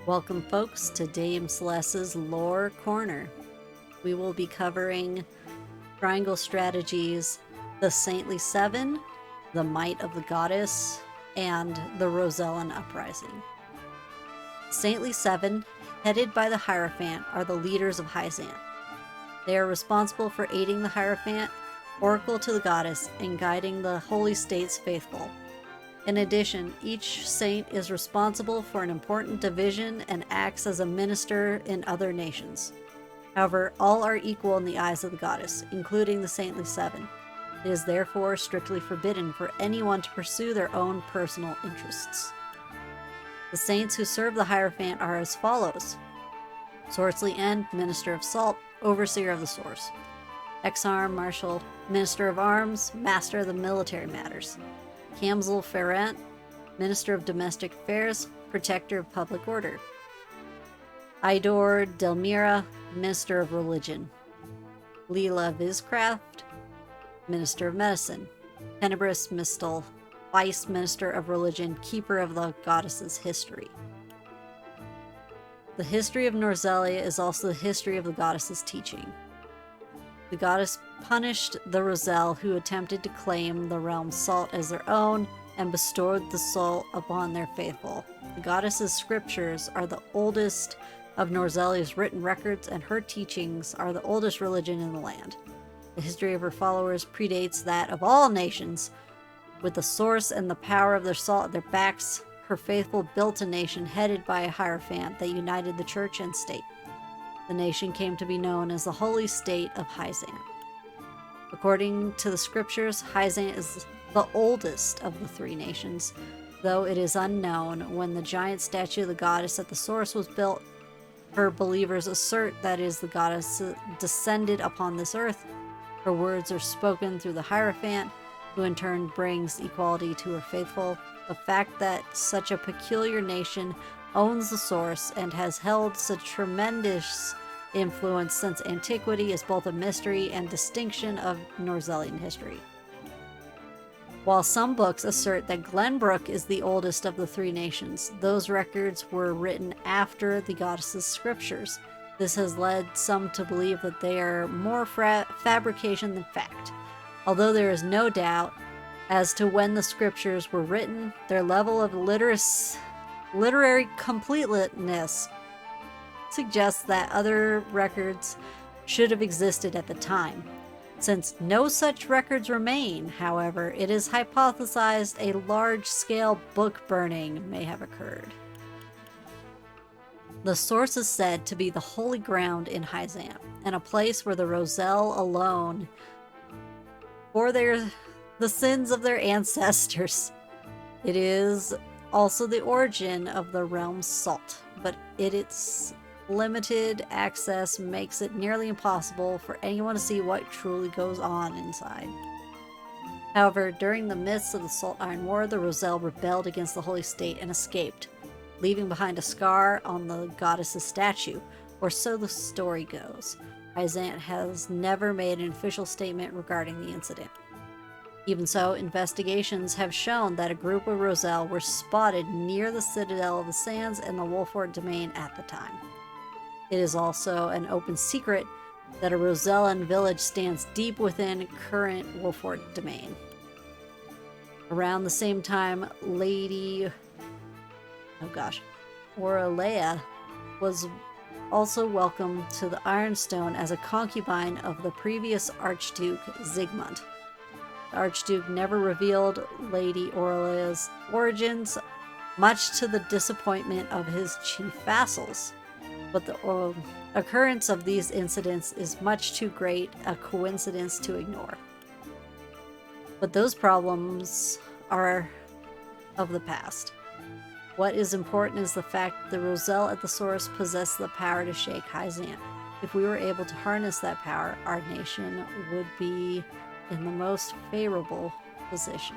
Welcome, folks, to Dame Celeste's Lore Corner. We will be covering Triangle Strategies, the Saintly Seven, the Might of the Goddess, and the Rozellan Uprising. Saintly Seven, headed by the Hierophant, are the leaders of Hyzante. They are responsible for aiding the Hierophant, oracle to the goddess, and guiding the Holy State's faithful. In addition, each saint is responsible for an important division and acts as a minister in other nations. However, all are equal in the eyes of the goddess, including the Saintly Seven. It is therefore strictly forbidden for anyone to pursue their own personal interests. The saints who serve the Hierophant are as follows: Sorcery End, Minister of Salt, Overseer of the Source; Exarm, Marshal, Minister of Arms, Master of the Military Matters; Kamzel Ferrant, Minister of Domestic Affairs, Protector of Public Order; Idor Delmira, Minister of Religion; Leela Vizcraft, Minister of Medicine; Tenebris Mistal, Vice Minister of Religion, Keeper of the Goddess's History. The history of Norzelia is also the history of the goddess's teaching. The goddess punished the Roselle who attempted to claim the realm's salt as their own and bestowed the salt upon their faithful. The goddess's scriptures are the oldest of Norzelia's written records, and her teachings are the oldest religion in the land. The history of her followers predates that of all nations. With the source and the power of their salt at their backs, her faithful built a nation headed by a Hierophant that united the church and state. The nation came to be known as the Holy State of Hyzante. According to the scriptures, Hyzante is the oldest of the three nations, though it is unknown when the giant statue of the goddess at the source was built. Her believers assert that is the goddess descended upon this earth. Her words are spoken through the Hierophant, who in turn brings equality to her faithful. The fact that such a peculiar nation owns the source and has held such tremendous influence since antiquity is both a mystery and distinction of Norzellian history. While some books assert that Glenbrook is the oldest of the three nations, those records were written after the goddess's scriptures. This has led some to believe that they are more fabrication than fact. Although there is no doubt as to when the scriptures were written, their level of literary completeness suggests that other records should have existed at the time. Since no such records remain, however, it is hypothesized a large-scale book burning may have occurred. The source is said to be the holy ground in Hyzante, and a place where the Roselle alone for the sins of their ancestors. It is also the origin of the realm's salt, but its limited access makes it nearly impossible for anyone to see what truly goes on inside. However, during the midst of the Salt Iron War, the Roselle rebelled against the Holy State and escaped, leaving behind a scar on the goddess's statue, or so the story goes. Hyzante has never made an official statement regarding the incident. Even so, investigations have shown that a group of Roselle were spotted near the Citadel of the Sands and the Wolford domain at the time. It is also an open secret that a Rozellan village stands deep within current Wolford domain. Around the same time, Lady Oralea was also welcomed to the Ironstone as a concubine of the previous Archduke Zygmunt. The Archduke never revealed Lady Oralea's origins, much to the disappointment of his chief vassals. But the occurrence of these incidents is much too great a coincidence to ignore. But those problems are of the past. What is important is the fact that the Roselle at the source possess the power to shake Hyzante. If we were able to harness that power, our nation would be in the most favorable position.